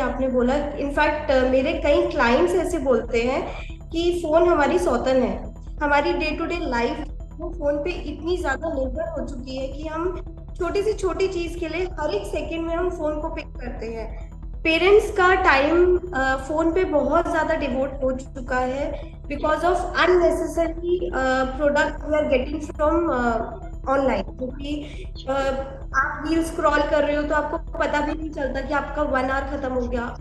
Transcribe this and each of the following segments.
आपने बोला, इनफैक्ट मेरे कई क्लाइंट्स ऐसे बोलते हैं कि फोन हमारी सौतन है। हमारी डे टू डे लाइफ वो फोन पे इतनी ज्यादा निर्भर हो चुकी है कि हम छोटी से छोटी चीज के लिए हर एक सेकंड में हम फोन को पिक करते हैं। पेरेंट्स का टाइम फोन पे बहुत ज्यादा डिवोट हो चुका है because of unnecessary product we are getting from online, क्योंकि आप रील स्क्रॉल कर रहे हो तो आपको पता भी नहीं चलता कि आपका 1 आवर खत्म हो गया।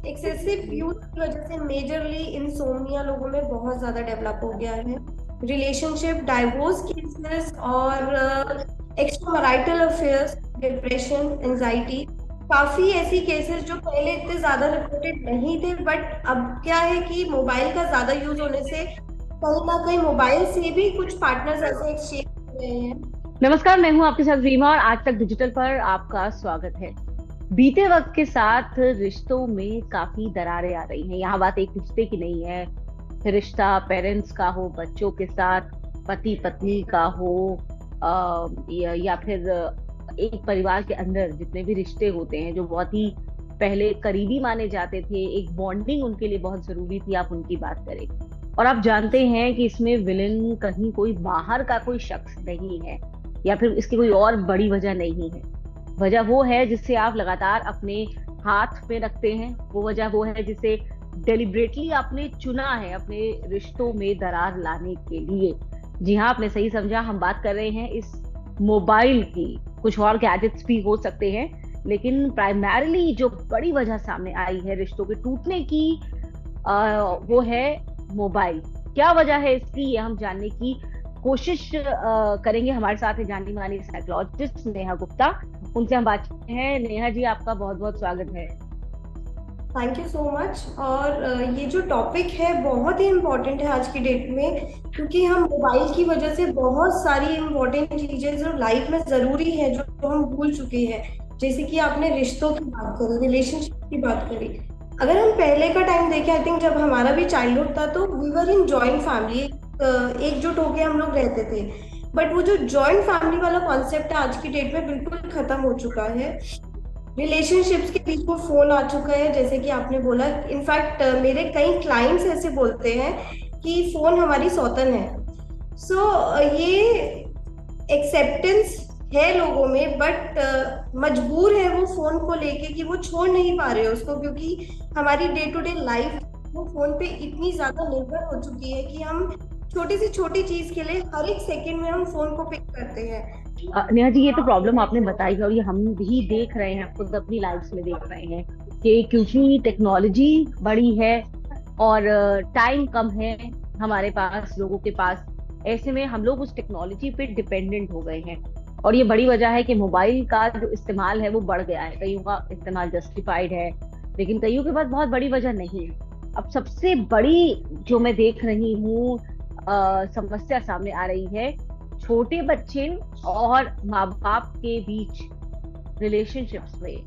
एक्सेसिव यूज की वजह से मेजरली इंसोम्निया लोगों में बहुत ज्यादा डेवलप हो गया है। रिलेशनशिप डाइवोर्स केसेस और extra marital affairs, depression, anxiety, काफी ऐसी केसेस जो पहले इतने ज्यादा रिपोर्टेड नहीं थे, बट अब क्या है कि मोबाइल का ज्यादा यूज होने से कहीं ना कहीं मोबाइल से भी कुछ पार्टनर्स ऐसे एक्सचेंज हो रहे हैं। नमस्कार, मैं हूं आपके साथ रीमा और आज तक डिजिटल पर आपका स्वागत है। बीते वक्त के साथ रिश्तों में काफी दरारें आ रही हैं। यहाँ बात एक रिश्ते की नहीं है, रिश्ता पेरेंट्स का हो, बच्चों के साथ, पति पत्नी का हो, या फिर एक परिवार के अंदर जितने भी रिश्ते होते हैं जो बहुत ही पहले करीबी माने जाते थे, एक बॉन्डिंग उनके लिए बहुत जरूरी थी, आप उनकी बात करें। और आप जानते हैं कि इसमें विलेन कहीं कोई बाहर का कोई शख्स नहीं है या फिर इसकी कोई और बड़ी वजह नहीं है। वजह वो है जिससे आप लगातार अपने हाथ में रखते हैं, वो वजह वो है जिसे डेलिब्रेटली आपने चुना है अपने रिश्तों में दरार लाने के लिए। जी हाँ, आपने सही समझा, हम बात कर रहे हैं इस मोबाइल की। कुछ और गैजेट्स भी हो सकते हैं, लेकिन प्राइमरीली जो बड़ी वजह सामने आई है रिश्तों के टूटने की, वो है मोबाइल। क्या वजह है इसकी, ये हम जानने की कोशिश करेंगे। हमारे साथ है जानी मानी साइकोलॉजिस्ट नेहा गुप्ता, उनसे हम बात करते हैं। नेहा जी, आपका बहुत बहुत स्वागत है। Thank you so much. और ये जो टॉपिक है बहुत ही इम्पोर्टेंट है आज की डेट में, क्योंकि हम मोबाइल की वजह से बहुत सारी इम्पोर्टेंट चीजें जो लाइफ में जरूरी है जो हम भूल चुके हैं। जैसे कि आपने रिश्तों की बात करी, रिलेशनशिप की बात करी। अगर हम पहले का टाइम देखें, आई थिंक जब हमारा भी चाइल्डहुड था तो we were in joint family, एकजुट होके हम लोग रहते थे। बट वो जो जॉइंट फैमिली वाला कॉन्सेप्ट है आज की डेट में बिल्कुल खत्म हो चुका है। रिलेशनशिप्स के बीच में फोन आ चुका है, जैसे कि आपने बोला। इनफैक्ट मेरे कई क्लाइंट्स ऐसे बोलते हैं कि फोन हमारी सौतन है। सो ये एक्सेप्टेंस है लोगों में, बट मजबूर है वो फोन को लेके कि वो छोड़ नहीं पा रहे उसको, क्योंकि हमारी डे टू डे लाइफ वो फोन पे इतनी ज्यादा निर्भर हो चुकी है कि हम छोटी से छोटी चीज के लिए हर एक सेकंड में हम फोन को पिक करते हैं। नेहा जी, ये तो प्रॉब्लम आपने बताई है और ये हम भी देख रहे हैं, खुद अपनी लाइफ में देख रहे हैं कि क्योंकि टेक्नोलॉजी बड़ी है और टाइम कम है हमारे पास, लोगों के पास। ऐसे में हम लोग उस टेक्नोलॉजी पे डिपेंडेंट हो गए हैं और ये बड़ी वजह है कि मोबाइल का जो इस्तेमाल है वो बढ़ गया है। कईयों का इस्तेमाल जस्टिफाइड है, लेकिन कईयों के पास बहुत बड़ी वजह नहीं है। अब सबसे बड़ी जो मैं देख रही हूँ समस्या सामने आ रही है, छोटे बच्चे और माँ बाप के बीच रिलेशनशिप्स में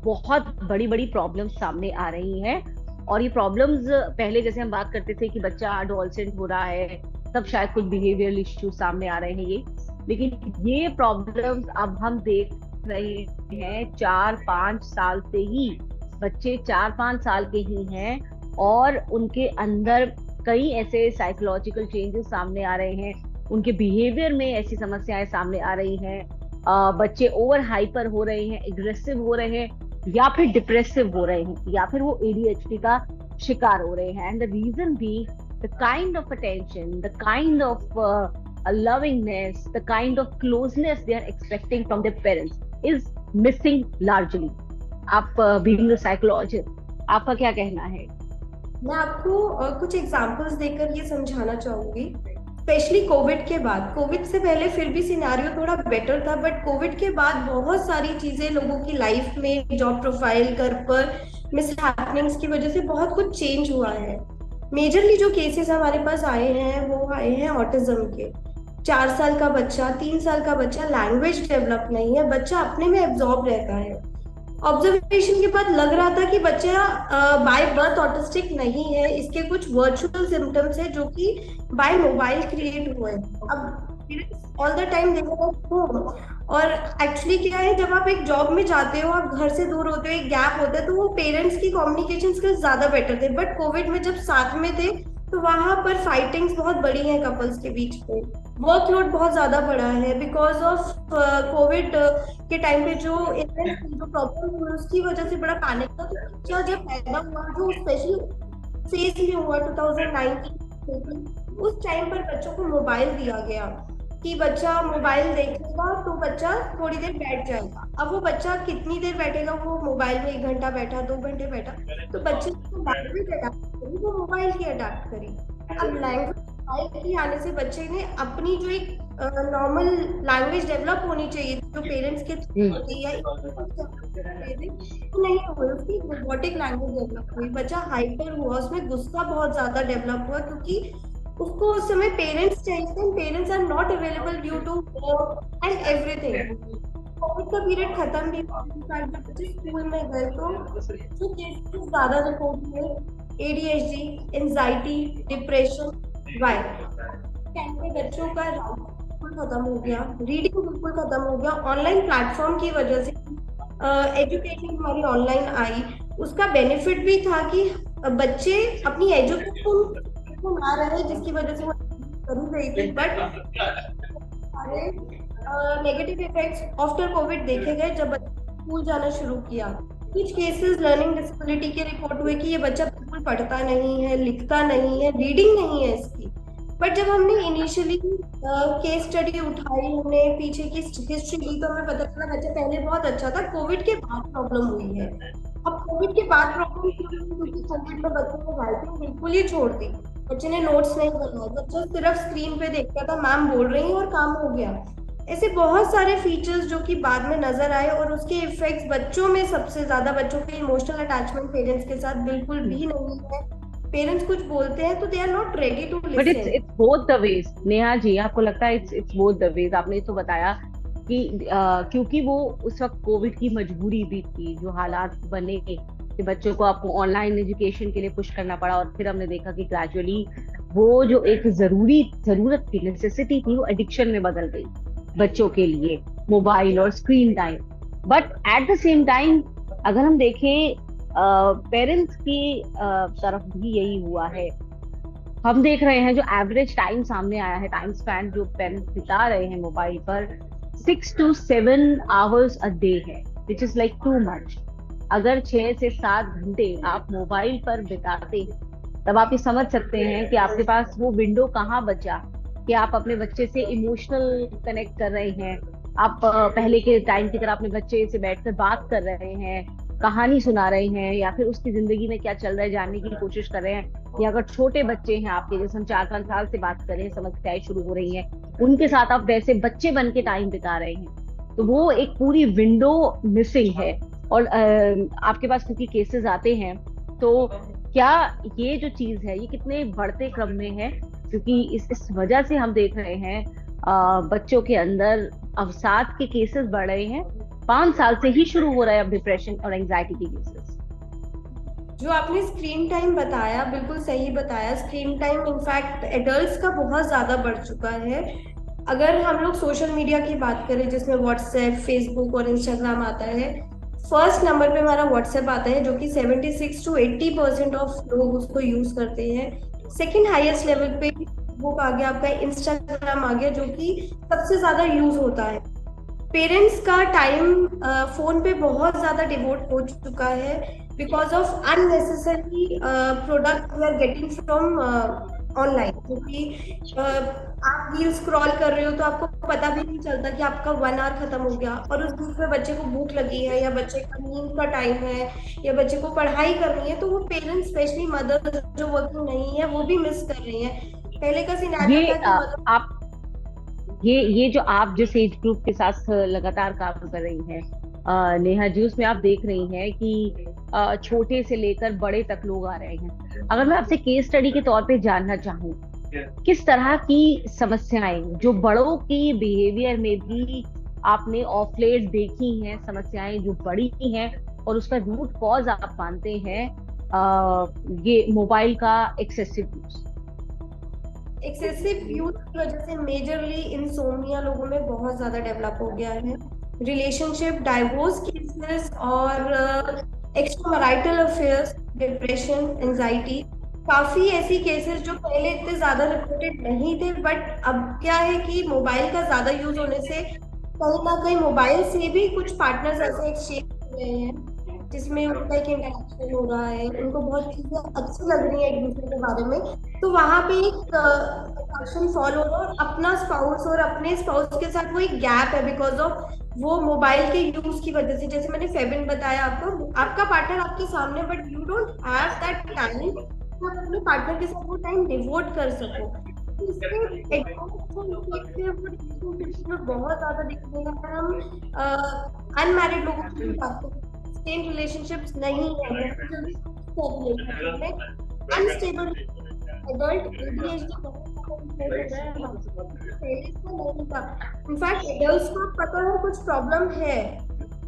बहुत बड़ी बड़ी प्रॉब्लम्स सामने आ रही हैं। और ये प्रॉब्लम्स पहले जैसे हम बात करते थे कि बच्चा एडोलसेंट हो रहा है तब शायद कुछ बिहेवियरल इश्यू सामने आ रहे हैं ये, लेकिन ये प्रॉब्लम्स अब हम देख रहे हैं 4-5 साल से ही। बच्चे 4-5 साल के ही हैं और उनके अंदर कई ऐसे साइकोलॉजिकल चेंजेस सामने आ रहे हैं, उनके बिहेवियर में ऐसी समस्याएं सामने आ रही हैं। बच्चे ओवर हाइपर हो रहे हैं, एग्रेसिव हो रहे हैं, या फिर डिप्रेसिव हो रहे हैं, या फिर वो एडीएचडी का शिकार हो रहे हैं। And the reason be the kind of attention, the kind of lovingness, the kind of closeness they are expecting from their parents is missing largely. आप बीइंग अ साइकोलॉजिस्ट, आपका क्या कहना है? मैं आपको कुछ एग्जांपल्स देकर ये समझाना चाहूंगी। स्पेशली कोविड के बाद, कोविड से पहले फिर भी सिनारियो थोड़ा बेटर था, बट कोविड के बाद बहुत सारी चीजें लोगों की लाइफ में, जॉब प्रोफाइल, घर पर मिसहैपनिंग्स की वजह से बहुत कुछ चेंज हुआ है। मेजरली जो केसेस हमारे पास आए हैं वो आए हैं ऑटिज्म के। 4 साल का बच्चा, 3 साल का बच्चा, लैंग्वेज डेवलप नहीं है, बच्चा अपने में एब्जॉर्ब रहता है। ऑब्जर्वेशन के बाद लग रहा था कि बच्चा बाय बर्थ ऑटिस्टिक नहीं है, इसके कुछ वर्चुअल सिम्टम्स है जो कि बाय मोबाइल क्रिएट हुए। अब ऑल द टाइम देखो और एक्चुअली क्या है, जब आप एक जॉब में जाते हो, आप घर से दूर होते हो, एक गैप होता है, तो वो पेरेंट्स की कम्युनिकेशन स्किल्स ज्यादा बेटर थे। बट कोविड में जब साथ में थे, तो वहां पर फाइटिंग्स बहुत बड़ी हैं कपल्स के बीच पे। वर्कलोड बहुत ज्यादा बढ़ा है बिकॉज ऑफ कोविड के टाइम पे जो इलनेस थी, जो प्रॉब्लम हुई, उसकी वजह से बड़ा पैनिक था। तो बच्चा जब पैदा हुआ, जो स्पेशल फेज में हुआ 2019, उस टाइम पर बच्चों को मोबाइल दिया गया कि बच्चा मोबाइल देखेगा तो बच्चा थोड़ी देर बैठ जाएगा। अब वो बच्चा कितनी देर बैठेगा, वो मोबाइल में 1 घंटा बैठा, 2 घंटे बैठा, तो बच्चे को लैंग्वेज अडेप्ट करी, वो मोबाइल की अडेप्ट करी। अब लैंग्वेज मोबाइल की आने से बच्चे ने अपनी जो एक नॉर्मल लैंग्वेज डेवलप होनी चाहिए, जो पेरेंट्स के थ्रू हम्म। होती है, तो नहीं हुई, उसकी रोबोटिक लैंग्वेज डेवलप हुई, बच्चा हाइपर हुआ, उसमें गुस्सा बहुत ज्यादा डेवलप हुआ, क्योंकि उसको उस समय पेरेंट्स चाहिए थे, parents are not available due to work and everything. Covid का पीरियड खत्म भी हुआ, इनफैक्ट जब बच्चे स्कूल में गए तो जो केसेस ज्यादा रिपोर्ट हुए, ADHD, anxiety, depression, why time पे बच्चों का राइटिंग बिल्कुल खत्म हो गया, रीडिंग बिल्कुल खत्म हो गया। ऑनलाइन प्लेटफॉर्म की वजह से एजुकेशन हमारी ऑनलाइन आई, उसका बेनिफिट भी था कि बच्चे अपनी एजुकेशन को ना रहे, जिसकी वजह से वो कर ही रही थी। बट सारे नेगेटिव इफेक्ट्स आफ्टर कोविड देखे गए जब बच्चा स्कूल जाना शुरू किया। कुछ केसेस लर्निंग डिसेबिलिटी के रिपोर्ट हुए कि ये बच्चा बिल्कुल पढ़ता नहीं है, लिखता नहीं है, रीडिंग नहीं है इसकी। बट जब हमने इनिशियली केस स्टडी उठाई, हमने पीछे की हिस्ट्री ली, तो हमें पता चला बच्चा पहले बहुत अच्छा था, कोविड के बाद प्रॉब्लम हुई है। अब कोविड के बाद प्रॉब्लम क्यों हुई? क्योंकि कोविड में बच्चों ने राइटिंग बिल्कुल ही छोड़ दी, बच्चे ने नोट्स नहीं बनाए, बच्चा सिर्फ स्क्रीन पे देखता था, मैम बोल रही है और काम हो गया। ऐसे बहुत सारे फीचर्स जो कि बाद में नजर आए, और उसके इफेक्ट्स बच्चों में सबसे ज्यादा, बच्चों के इमोशनल अटैचमेंट पेरेंट्स के साथ बिल्कुल भी नहीं है। पेरेंट्स कुछ बोलते हैं तो they are not ready to but it's listen. It's both the ways Neha ji, आपको लगता है it's it's both the ways? आपने तो बताया कि क्योंकि वो उस वक्त कोविड की मजबूरी भी थी, जो हालात बने कि बच्चों को आपको ऑनलाइन एजुकेशन के लिए पुश करना पड़ा, और फिर हमने देखा कि ग्रेजुअली वो जो एक जरूरत थी, नेसेसिटी थी, वो एडिक्शन में बदल गई बच्चों के लिए, मोबाइल और screen time. But at the same time अगर हम देखें पेरेंट्स की तरफ भी यही हुआ है। हम देख रहे हैं जो एवरेज टाइम सामने आया है, टाइम स्पैन जो पेरेंट्स बिता रहे हैं मोबाइल पर, 6 to 7 hours अ डे है, which is like too much. अगर 6 से 7 घंटे आप मोबाइल पर बिताते हैं, तब आप ये समझ सकते हैं कि आपके पास वो विंडो कहाँ बचा कि आप अपने बच्चे से इमोशनल कनेक्ट कर रहे हैं। आप पहले के टाइम की तरह अपने बच्चे से बैठकर बात कर रहे हैं, कहानी सुना रहे हैं, या फिर उसकी जिंदगी में क्या चल रहा है जानने की कोशिश कर रहे हैं। या अगर छोटे बच्चे हैं आपके, जैसे हम 4-5 साल से बात कर रहे हैं, समस्याएं शुरू हो रही हैं, उनके साथ आप वैसे बच्चे बन के टाइम बिता रहे हैं, तो वो एक पूरी विंडो मिसिंग है। और आपके पास क्योंकि केसेस आते हैं, तो क्या ये जो चीज है ये कितने बढ़ते क्रम में है? क्योंकि इस वजह से हम देख रहे हैं बच्चों के अंदर अवसाद के केसेस बढ़ रहे हैं। 5 साल से ही शुरू हो रहा है अब डिप्रेशन और एंजाइटी के केसेस। जो आपने स्क्रीन टाइम बताया, बिल्कुल सही बताया। स्क्रीन टाइम इनफैक्ट एडल्ट्स का बहुत ज्यादा बढ़ चुका है। अगर हम लोग सोशल मीडिया की बात करें, जिसमें व्हाट्सएप, फेसबुक और इंस्टाग्राम आता है, फर्स्ट नंबर पे हमारा व्हाट्सएप आता है, जो कि 76 to 80% ऑफ लोग उसको यूज करते हैं। सेकंड हाईएस्ट लेवल पे फेसबुक आ गया, आपका इंस्टाग्राम आ गया, जो कि सबसे ज्यादा यूज होता है। पेरेंट्स का टाइम फोन पे बहुत ज्यादा डिवोट हो चुका है because of unnecessary product we are getting from online, क्योंकि आप रील स्क्रॉल कर रहे हो तो आपको पता भी नहीं चलता कि आपका 1 आवर खत्म हो गया, और उस बीच में बच्चे को भूख लगी है, या बच्चे का नींद का टाइम है, या बच्चे को पढ़ाई करनी है, तो वो पेरेंट्स, स्पेशली मदर जो वर्किंग नहीं है, वो भी मिस कर रही है। पहले का सिनेरियो ये था कि मदर। आप ये जो आप जिस एज ग्रुप के साथ लगातार काम कर रही हैं नेहा जी, उसमें आप देख रही हैं कि छोटे से लेकर बड़े तक लोग आ रहे हैं। अगर मैं आपसे केस स्टडी के तौर पे जानना चाहूँ, किस तरह की समस्याएं जो बड़ों की बिहेवियर में भी आपने ऑफ लेट देखी हैं, समस्याएं जो बड़ी हैं, और उसका रूट कॉज आप मानते हैं ये मोबाइल का एक्सेसिव यूज? एक्सेसिव यूज की वजह से मेजरली इंसोम्निया लोगों में बहुत ज्यादा डेवलप हो गया है। रिलेशनशिप डाइवोर्स केसेस और extra marital affairs, depression, anxiety, काफी ऐसी केसेस जो पहले इतने ज्यादा रिपोर्टेड नहीं थे, बट अब क्या है कि मोबाइल का ज्यादा यूज होने से कहीं ना कहीं मोबाइल से भी कुछ पार्टनर्स ऐसे एक्सचेंज हो रहे हैं जिसमें उनका एक इंटरेक्शन हो रहा है, उनको बहुत चीजें अच्छी लग रही है एक दूसरे के बारे में, तो वहां पे एक अट्रैक्शन फॉल हो रहा है, और अपना स्पाउस और अपने स्पाउस के साथ वो एक गैप है बिकॉज ऑफ वो मोबाइल के यूज की वजह से। जैसे मैंने फेबिन बताया आपको, आपका पार्टनर आपके सामने, but you don't have that time, आप अपने पार्टनर के साथ वो टाइम डिवोट कर सको। तो इससे एडवांस रिलेशनशिप्स में बहुत ज्यादा दिखते हैं। अगर हम अनमैरिड लोगों की भी बात करें, स्टेन रिलेशनशिप्स नहीं है, बहुत जल्दी रिलेशनशिप में अनस्टेबल एडल्ट एडीएचडी बहुत ज्यादा इम्प्रूव हो गया है हमारे पहले से नहीं था। इनफैक्ट एडल्ट्स को पता है कुछ प्रॉब्लम है,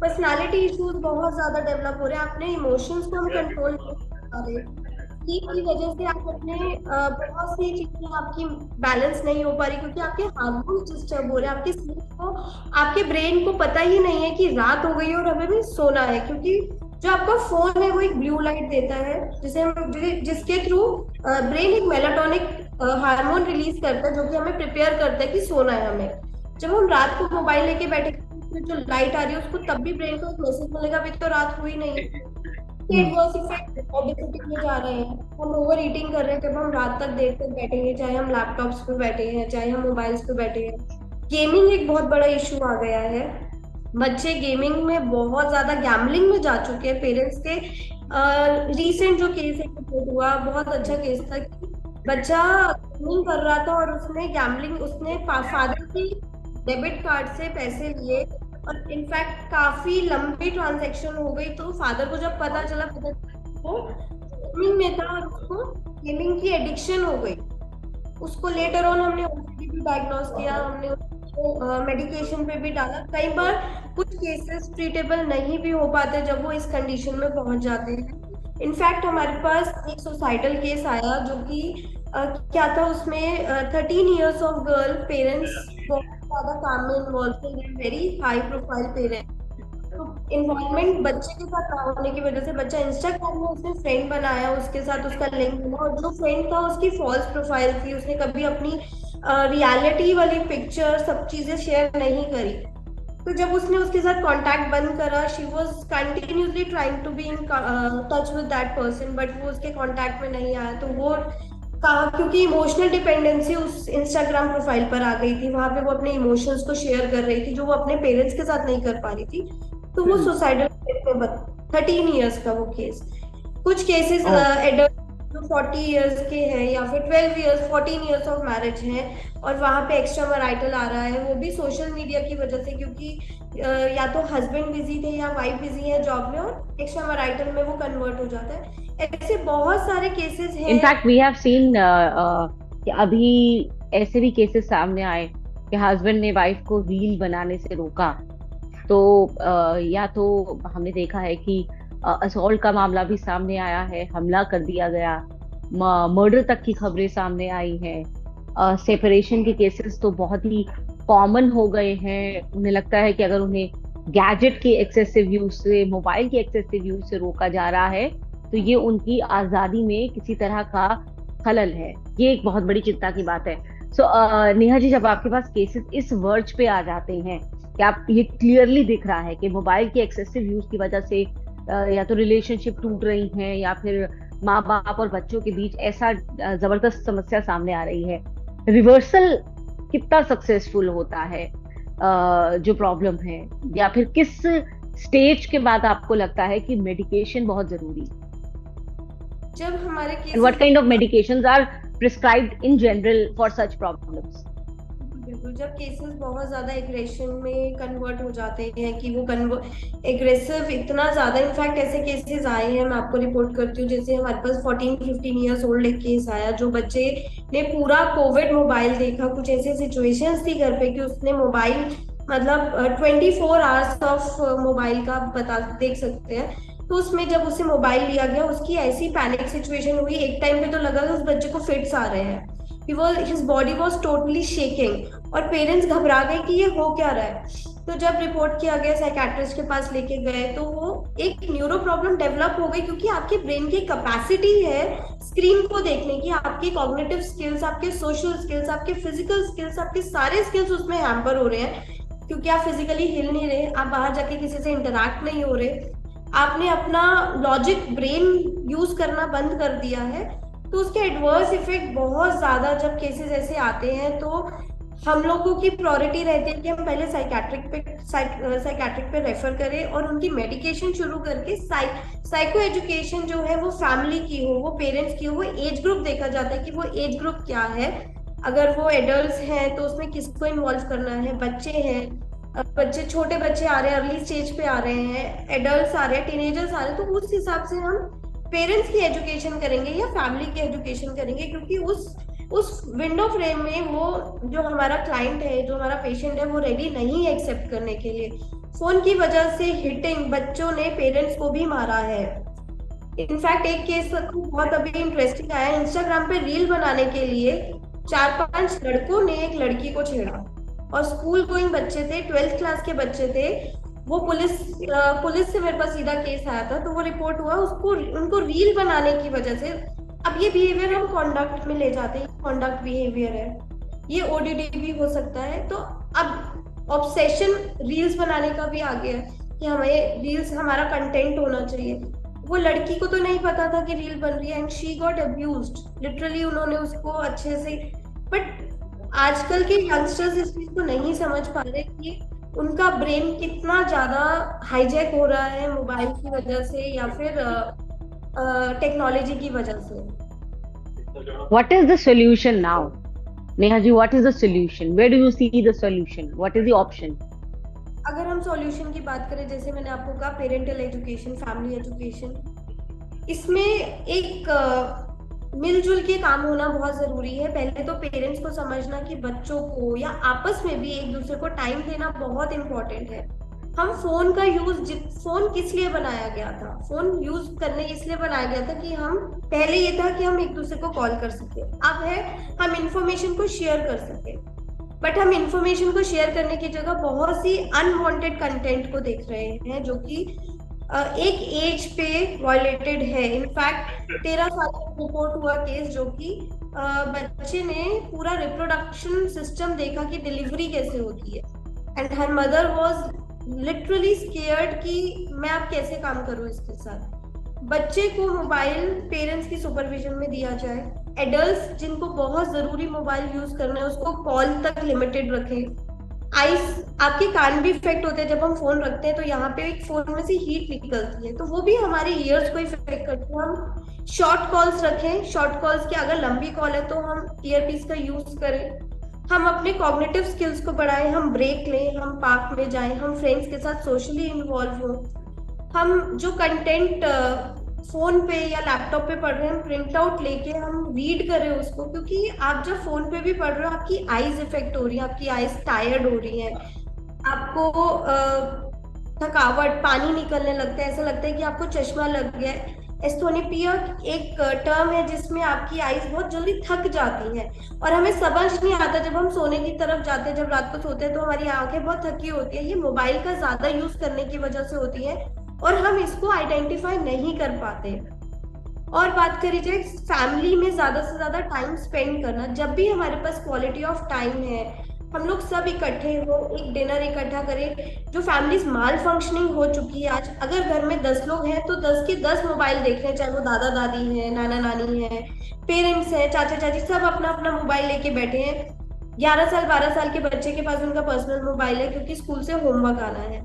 पर्सनालिटी इश्यूज बहुत ज्यादा डेवलप हो रहे हैं, अपने इमोशंस को हम कंट्रोल नहीं कर पा रहे, स्लीप की वजह से आप अपने बहुत सी चीजें आपकी बैलेंस नहीं हो पा रही क्योंकि आपके हार्मोन्स डिस्टर्ब हो रहे हैं, आपकी स्लीप को, आपके ब्रेन को पता ही नहीं है कि रात हो गई है और हमें भी सोना है, क्योंकि जो आपका फोन है वो एक ब्लू लाइट देता है जिसे हम जिसके थ्रू ब्रेन एक मेलाटोनिक हार्मोन रिलीज करता है जो कि हमें प्रिपेयर करता है कि सोना है हमें। जब हम रात को मोबाइल लेके बैठे, उसमें जो लाइट आ रही है उसको तब भी ब्रेन को मैसेज मिलेगा अभी तो रात हुई नहीं है। हम्म। एडवर्स इफेक्ट ओबेसिटी में जा रहे हैं, हम ओवर ईटिंग कर रहे हैं जब हम रात तक देर तक बैठेंगे, चाहे हम लैपटॉप्स पे बैठे हैं चाहे हम मोबाइल्स पे बैठे हैं। गेमिंग एक बहुत बड़ा इशू आ गया है, बच्चे गेमिंग में बहुत ज्यादा गैम्बलिंग में जा चुके हैं। पेरेंट्स के रीसेंट जो केस एक रिपोर्ट हुआ, बहुत अच्छा केस था कि बच्चा गेमिंग कर रहा था और उसने गैम्बलिंग, उसने फादर की डेबिट कार्ड से पैसे लिए, और इनफैक्ट काफी लंबी ट्रांजैक्शन हो गई, तो फादर को जब पता चला, पता चला वो गेमिंग में था और उसको गेमिंग की एडिक्शन हो गई। उसको लेटर ऑन हमने ओसीडी भी डायग्नोस किया, हमने उसको मेडिकेशन पे भी डाला। कई बार कुछ केसेस ट्रीटेबल नहीं भी हो पाते जब वो इस कंडीशन में पहुंच जाते हैं। इनफैक्ट हमारे पास एक सुसाइडल केस आया जो कि क्या था उसमें, 13 ईयर्स ऑफ गर्ल, पेरेंट्स बहुत ज्यादा काम में इन्वॉल्व थे, वेरी हाई प्रोफाइल पेरेंट्स, तो इन्वॉल्वमेंट बच्चे के साथ ना होने की वजह से बच्चा इंस्टाग्राम में उसने फ्रेंड बनाया, उसके साथ उसका लिंक बना, और जो फ्रेंड था उसकी फॉल्स प्रोफाइल थी, उसने कभी अपनी रियलिटी वाली पिक्चर सब चीजें शेयर नहीं करी। तो जब उसने उसके साथ कांटेक्ट बंद करा, she was continuously trying to be in touch with that person, but वो उसके कांटेक्ट में नहीं आया, तो वो कहा, क्योंकि इमोशनल डिपेंडेंसी उस इंस्टाग्राम प्रोफाइल पर आ गई थी, वहां पे वो अपने इमोशंस को शेयर कर रही थी जो वो अपने पेरेंट्स के साथ नहीं कर पा रही थी, तो वो हम्म। सुसाइडल केस में 13 ईयर्स का वो केस। कुछ केसेस ओ। एडल्ट जो 40 ईयर्स के हैं या फिर 12 ईयर्स, 14 ईयर्स ऑफ मैरिज हैं, और वहां पे एक्स्ट्रा मैरिटल आ रहा है, वो भी सोशल मीडिया की वजह से, क्योंकि या तो हस्बैंड बिजी थे या वाइफ बिजी है जॉब में, और एक्स्ट्रा मैरिटल में वो कन्वर्ट हो जाता है। ऐसे बहुत सारे केसेस हैं। इनफैक्ट वी हैव सीन कि अभी ऐसे भी केसेस सामने आए कि हस्बैंड ने वाइफ को रील बनाने से रोका। तो या तो हमने देखा है कि असॉल्ट का मामला भी सामने आया है, हमला कर दिया गया, मर्डर तक की खबरें सामने आई हैं। सेपरेशन के केसेस तो बहुत ही कॉमन हो गए हैं। उन्हें लगता है कि अगर उन्हें गैजेट के एक्सेसिव यूज से, मोबाइल के एक्सेसिव यूज से रोका जा रहा है तो ये उनकी आजादी में किसी तरह का खलल है। ये एक बहुत बड़ी चिंता की बात है। सो नेहा जी, जब आपके पास केसेस इस वर्ज पे आ जाते हैं कि आप, ये क्लियरली दिख रहा है कि मोबाइल के एक्सेसिव यूज की वजह से या तो रिलेशनशिप टूट रही है या फिर माँ बाप और बच्चों के बीच ऐसा जबरदस्त समस्या सामने आ रही है, रिवर्सल कितना सक्सेसफुल होता है जो प्रॉब्लम है, या फिर किस स्टेज के बाद आपको लगता है कि मेडिकेशन बहुत जरूरी है? जब हमारे And what cases, kind of medications are prescribed in general for such problems? बिल्कुल, जब केसेस बहुत ज्यादा एग्रेशन में कन्वर्ट हो जाते हैं कि वो कन्वर्ट एग्रेसिव इतना ज्यादा, इनफैक्ट ऐसे केसेस आए हैं, मैं आपको रिपोर्ट करती हूँ। जैसे हमारे पास 14-15 ईयर्स ओल्ड एक केस आया, जो बच्चे ने पूरा कोविड मोबाइल देखा, कुछ ऐसे सिचुएशंस थी घर पे कि उसने मोबाइल, मतलब 24 आवर्स ऑफ मोबाइल का बता देख सकते हैं, तो उसमें जब उसे मोबाइल लिया गया, उसकी ऐसी पैनिक सिचुएशन हुई, एक टाइम पे तो लगा कि उस बच्चे को फिट्स आ रहे हैं, his body was totally shaking, और पेरेंट्स घबरा गए कि ये हो क्या रहा है। तो जब रिपोर्ट किया गया, साइकेट्रिस्ट के पास लेके गए, तो वो एक न्यूरो प्रॉब्लम डेवलप हो गई, क्योंकि आपके ब्रेन की कैपेसिटी है स्क्रीन को देखने की, आपकी कॉग्निटिव स्किल्स, आपके सोशल स्किल्स, आपके फिजिकल स्किल्स, आपके सारे स्किल्स उसमें हैम्पर हो रहे हैं, क्योंकि आप फिजिकली हिल नहीं रहे, आप बाहर जाके किसी से इंटरेक्ट नहीं हो रहे, आपने अपना लॉजिक ब्रेन यूज करना बंद कर दिया है। तो उसके एडवर्स इफेक्ट बहुत ज्यादा, जब केसेस ऐसे आते हैं तो हम लोगों की प्रायोरिटी रहती है कि हम पहले साइकाट्रिक पे रेफर करें, और उनकी मेडिकेशन शुरू करके साइको एजुकेशन जो है वो फैमिली की हो, वो पेरेंट्स की हो, वो एज ग्रुप देखा जाता है कि वो एज ग्रुप क्या है। अगर वो एडल्ट्स हैं तो उसमें किसको इन्वॉल्व करना है, बच्चे हैं, बच्चे, छोटे बच्चे आ रहे हैं, अर्ली स्टेज पे आ रहे हैं, एडल्ट्स आ रहे हैं, टीनेजर्स आ रहे हैं, तो उस हिसाब से हम पेरेंट्स की एजुकेशन करेंगे या फैमिली की एजुकेशन करेंगे, क्योंकि उस विंडो फ्रेम में वो जो हमारा क्लाइंट है, जो हमारा पेशेंट है, वो रेडी नहीं है एक्सेप्ट करने के लिए। फोन की वजह से हिटिंग, बच्चों ने पेरेंट्स को भी मारा है। इनफैक्ट एक केस तो बहुत अभी इंटरेस्टिंग आया, इंस्टाग्राम पे रील बनाने के लिए 4-5 लड़कों ने एक लड़की को छेड़ा, और स्कूल गोइंग बच्चे थे, 12th क्लास के बच्चे थे। वो पुलिस से मेरे पास सीधा केस आया था, तो वो रिपोर्ट हुआ, उसको उनको रील बनाने की वजह से। अब ये बिहेवियर हम कॉन्डक्ट में ले जाते हैं, कॉन्डक्ट बिहेवियर है, ये ओडीडी भी हो सकता है। तो अब ऑब्सेशन रील्स बनाने का भी आ गया है कि हमें रील्स, हमारा कंटेंट होना चाहिए। वो लड़की को तो नहीं पता था कि रील बन रही है, and she got abused literally, उन्होंने उसको अच्छे से। बट आजकल के यंगस्टर्स इस चीज को नहीं समझ पा रहे कि उनका ब्रेन कितना ज्यादा हाईजैक हो रहा है मोबाइल की वजह से, या फिर टेक्नोलॉजी की वजह से। What is the solution now? Neha ji, what is the solution? Where do you see the solution? What is the option? अगर हम सॉल्यूशन की बात करें, जैसे मैंने आपको कहा, पेरेंटल एजुकेशन, फैमिली एजुकेशन, इसमें एक मिलजुल के काम होना बहुत जरूरी है। पहले तो पेरेंट्स को समझना कि बच्चों को या आपस में भी एक दूसरे को टाइम देना बहुत इंपॉर्टेंट है। हम फोन का यूज, फोन किस लिए बनाया गया था, फोन यूज करने इसलिए बनाया गया था कि हम, पहले ये था कि हम एक दूसरे को कॉल कर सके, अब है हम इंफॉर्मेशन को शेयर कर सके। बट हम इंफॉर्मेशन को शेयर करने की जगह बहुत सी अनवांटेड कंटेंट को देख रहे हैं, जो कि एक एज पे वायलेटेड है। इनफैक्ट 13 साल का रिपोर्ट हुआ केस, जो कि बच्चे ने पूरा रिप्रोडक्शन सिस्टम देखा कि डिलीवरी कैसे होती है, and her mother was literally scared कि मैं अब कैसे काम करूं इसके साथ। बच्चे को मोबाइल पेरेंट्स की सुपरविजन में दिया जाए, एडल्ट्स जिनको बहुत जरूरी मोबाइल यूज करना है उसको कॉल तक लिमिटेड रखें। आइस, आपके कान भी इफेक्ट होते हैं जब हम फोन रखते हैं, तो यहाँ पे एक फोन में से हीट निकलती है, तो वो भी हमारे ईयर्स को इफेक्ट करती है। हम शॉर्ट कॉल्स रखें, शॉर्ट कॉल्स की अगर लंबी कॉल है तो हम ईयरपीस का यूज करें। हम अपने कॉग्निटिव स्किल्स को बढ़ाएं, हम ब्रेक लें, हम पार्क में जाएं, हम फ्रेंड्स के साथ सोशली इन्वॉल्व हो। हम जो कंटेंट फोन पे या लैपटॉप पे पढ़ रहे हैं, प्रिंट आउट लेके हम रीड करें उसको, क्योंकि आप जब फोन पे भी पढ़ रहे हो आपकी आईज इफेक्ट हो रही है, आपकी आईज टायर्ड हो रही है, आपको थकावट, पानी निकलने लगता है, ऐसा लगता है कि आपको चश्मा लग गया है। एस्थोनिपिया एक टर्म है जिसमें आपकी आईज बहुत जल्दी थक जाती है, और हमें समझ नहीं आता जब हम सोने की तरफ जाते हैं, जब रात को सोते हैं तो हमारी आंखें बहुत थकी होती है। ये मोबाइल का ज्यादा यूज करने की वजह से होती है, और हम इसको आइडेंटिफाई नहीं कर पाते। और बात करी जाए फैमिली में ज्यादा से ज्यादा टाइम स्पेंड करना, जब भी हमारे पास क्वालिटी ऑफ टाइम है, हम लोग सब इकट्ठे हो, एक डिनर इकट्ठा करें। जो फैमिली माल फंक्शनिंग हो चुकी है आज, अगर घर में 10 लोग हैं तो 10 के 10 मोबाइल देख रहे हैं, चाहे वो दादा दादी है, नाना नानी है, पेरेंट्स हैं, चाचा चाची, सब अपना अपना मोबाइल लेके बैठे हैं। 11 साल 12 साल के बच्चे के पास उनका पर्सनल मोबाइल है, क्योंकि स्कूल से होमवर्क आना है।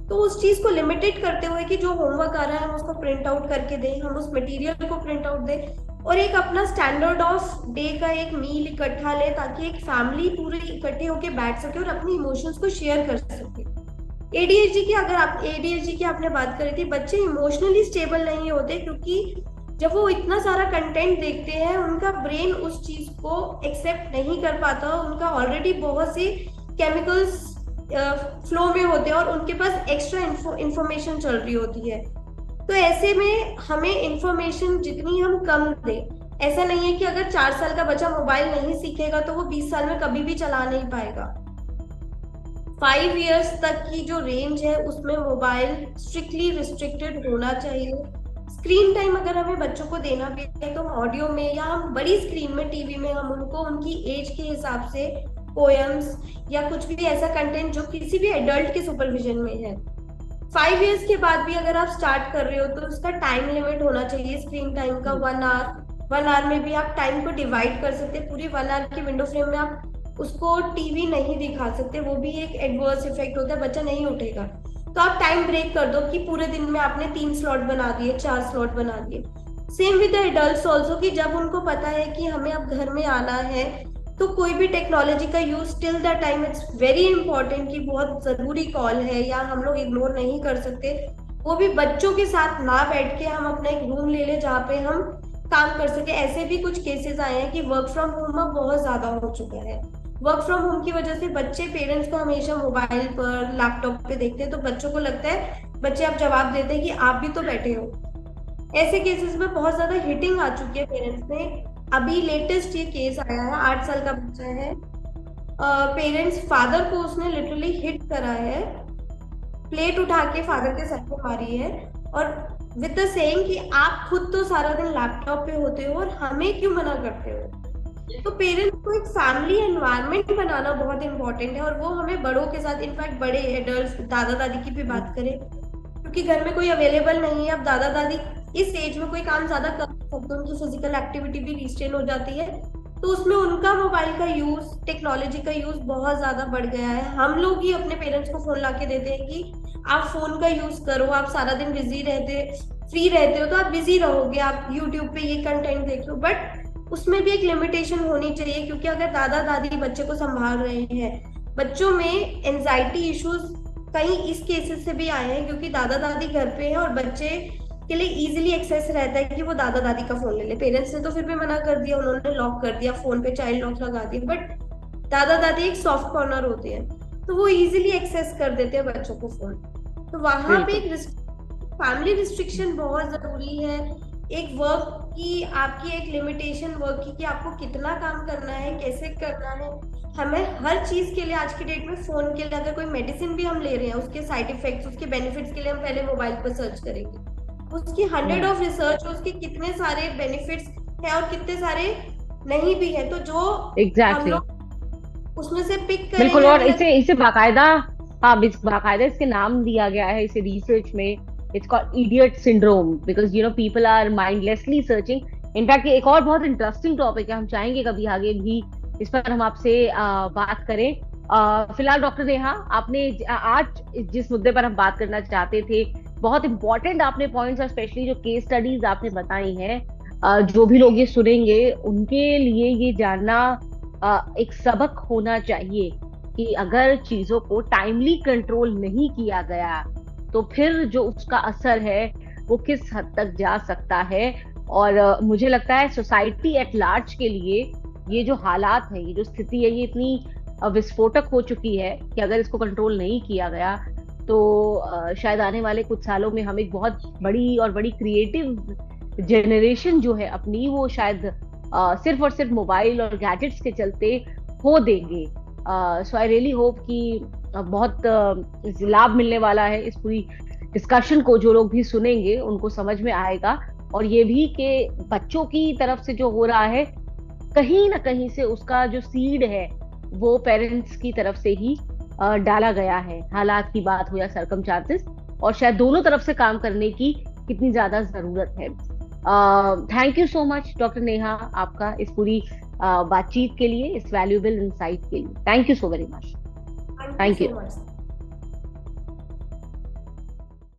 तो उस चीज को लिमिटेड करते हुए कि जो होमवर्क आ रहा है हम उसको प्रिंट आउट करके दें, हम उस मटेरियल को प्रिंट आउट दें, और एक अपना स्टैंडर्ड ऑफ डे का एक मील इकट्ठा ले, ताकि एक फैमिली पूरी इकट्ठे होके बैठ सके और अपनी इमोशंस को शेयर कर सके। एडीएचडी की, अगर आप एडीएचडी की आपने बात करी थी, बच्चे इमोशनली स्टेबल नहीं होते, क्योंकि जब वो इतना सारा कंटेंट देखते हैं उनका ब्रेन उस चीज को एक्सेप्ट नहीं कर पाता, उनका ऑलरेडी बहुत सी केमिकल्स फ्लो में होते हैं और उनके पास एक्स्ट्रा इंफॉर्मेशन चल रही होती है। तो ऐसे में हमें इंफॉर्मेशन जितनी हम कम दें, ऐसा नहीं है कि अगर 4 साल का बच्चा मोबाइल नहीं सीखेगा तो वो 20 साल में कभी भी चला नहीं पाएगा। 5 इयर्स तक की जो रेंज है उसमें मोबाइल स्ट्रिक्टली रिस्ट्रिक्टेड होना चाहिए। स्क्रीन टाइम अगर हमें बच्चों को देना भी है तो ऑडियो में या हम बड़ी स्क्रीन में टीवी में हम उनको उनकी एज के हिसाब से पोएम्स या कुछ भी ऐसा कंटेंट जो किसी भी एडल्ट के सुपरविजन में है। 5 इयर्स के बाद भी अगर आप स्टार्ट कर रहे हो तो उसका टाइम लिमिट होना चाहिए स्क्रीन टाइम का, 1 आवर। 1 आवर में भी आप टाइम को डिवाइड कर सकते हैं, पूरी 1 आवर की विंडो फ्रेम में आप उसको टीवी नहीं दिखा सकते, वो भी एक एडवर्स इफेक्ट होता है, बच्चा नहीं उठेगा। तो आप टाइम ब्रेक कर दो कि पूरे दिन में आपने 3 स्लॉट बना दिए, 4 स्लॉट बना दिए। Same with the adults also कि जब उनको पता है कि हमें अब घर में आना है तो कोई भी टेक्नोलॉजी का use till the time it's very important कि बहुत जरूरी कॉल है या हम लोग इग्नोर नहीं कर सकते, वो भी बच्चों के साथ ना बैठ के हम अपना एक रूम ले ले जहाँ पे हम काम कर सके। ऐसे भी कुछ केसेस आए हैं कि वर्क फ्रॉम होम अब बहुत ज्यादा हो चुका है। वर्क फ्रॉम होम की वजह से बच्चे पेरेंट्स को हमेशा मोबाइल पर लैपटॉप पे देखते हैं तो बच्चों को लगता है, बच्चे अब जवाब देते हैं कि आप भी तो बैठे हो। ऐसे केसेस में बहुत ज्यादा हिटिंग आ चुकी है पेरेंट्स में। अभी लेटेस्ट ये केस आया है, 8 साल का बच्चा है, पेरेंट्स फादर को उसने लिटरली हिट करा है, प्लेट उठा के फादर के सर पे मारी है, और विद द सेइंग कि आप खुद तो सारा दिन लैपटॉप पे होते हो और हमें क्यों मना करते हो। तो पेरेंट्स को एक फैमिली एनवायरनमेंट बनाना बहुत इंपॉर्टेंट है, और वो हमें बड़ों के साथ, इनफैक्ट बड़े एडल्ट दादा दादी की भी बात करें, क्योंकि घर में कोई अवेलेबल नहीं है, अब दादा दादी इस एज में कोई काम ज्यादा कर नहीं सकते, उनकी फिजिकल एक्टिविटी भी रिस्ट्रेन हो जाती है, तो उसमें उनका मोबाइल का यूज, टेक्नोलॉजी का यूज बहुत ज्यादा बढ़ गया है। हम लोग ही अपने पेरेंट्स को फोन लाके देते हैं कि आप फोन का यूज करो, आप सारा दिन बिजी रहते, फ्री रहते हो तो आप बिजी रहोगे, आप यूट्यूब पे ये कंटेंट देख लो, बट उसमें भी एक लिमिटेशन होनी चाहिए, क्योंकि अगर दादा दादी बच्चे को संभाल रहे हैं, बच्चों में एंजाइटी इश्यूज कई इस केसेस से भी आए हैं क्योंकि दादा दादी घर पे हैं और बच्चे के लिए इजीली एक्सेस रहता है कि वो दादा दादी का फोन ले ले। पेरेंट्स ने तो फिर भी मना कर दिया, उन्होंने लॉक कर दिया फोन पे, चाइल्ड लॉक लगा दिया, बट दादा दादी एक सॉफ्ट कॉर्नर होते हैं तो वो इजीली एक्सेस कर देते हैं बच्चों को फोन। तो वहां पे एक फैमिली रिस्ट्रिक्शन बहुत जरूरी है। एक वर्क की, आपकी एक लिमिटेशन वर्क की कि आपको कितना काम करना है, कैसे करना है। हमें हर चीज के लिए आज की डेट में फोन के लिए, अगर कोई मेडिसिन भी हम ले रहे हैं उसके साइड इफेक्ट्स, उसके बेनिफिट्स के लिए हम पहले मोबाइल पर सर्च करेंगे, उसकी 100 ऑफ रिसर्च, उसके कितने सारे बेनिफिट्स हैं और कितने सारे नहीं भी है, तो जो हम एग्जैक्टली, लोग उसमें से पिक बिल्कुल। करेंगे और हमें इसे इसे बाकायदा, हाँ, बाकायदा इसके नाम दिया गया है इसे रिसर्च में। It's called idiot syndrome, because people are mindlessly searching. In fact ये एक और बहुत इंटरेस्टिंग टॉपिक है, हम चाहेंगे कभी आगे भी इस पर हम आपसे बात करें। फिलहाल डॉक्टर नेहा, आपने आज जिस मुद्दे पर हम बात करना चाहते थे, बहुत इंपॉर्टेंट आपने पॉइंट्स और स्पेशली जो केस स्टडीज आपने बताई हैं, जो भी लोग ये सुनेंगे उनके लिए ये जानना एक सबक होना चाहिए कि अगर चीजों को टाइमली कंट्रोल नहीं किया गया तो फिर जो उसका असर है वो किस हद तक जा सकता है। और मुझे लगता है सोसाइटी एट लार्ज के लिए ये जो हालात है, ये जो स्थिति है, ये इतनी विस्फोटक हो चुकी है कि अगर इसको कंट्रोल नहीं किया गया तो शायद आने वाले कुछ सालों में हम एक बहुत बड़ी और बड़ी क्रिएटिव जनरेशन जो है अपनी, वो शायद सिर्फ और सिर्फ मोबाइल और गैजेट्स के चलते खो देंगे। सो आई रियली होप कि बहुत लाभ मिलने वाला है इस पूरी डिस्कशन को, जो लोग भी सुनेंगे उनको समझ में आएगा। और ये भी कि बच्चों की तरफ से जो हो रहा है, कहीं ना कहीं से उसका जो सीड है वो पेरेंट्स की तरफ से ही डाला गया है, हालात की बात हो या सरकमस्टांसेस, और शायद दोनों तरफ से काम करने की कितनी ज्यादा जरूरत है। Thank you so much doctor Neha, आपका इस पूरी बातचीत के लिए, इस वैल्यूएबल इंसाइट के लिए। Thank you so very much. Thank you thank so you. Much.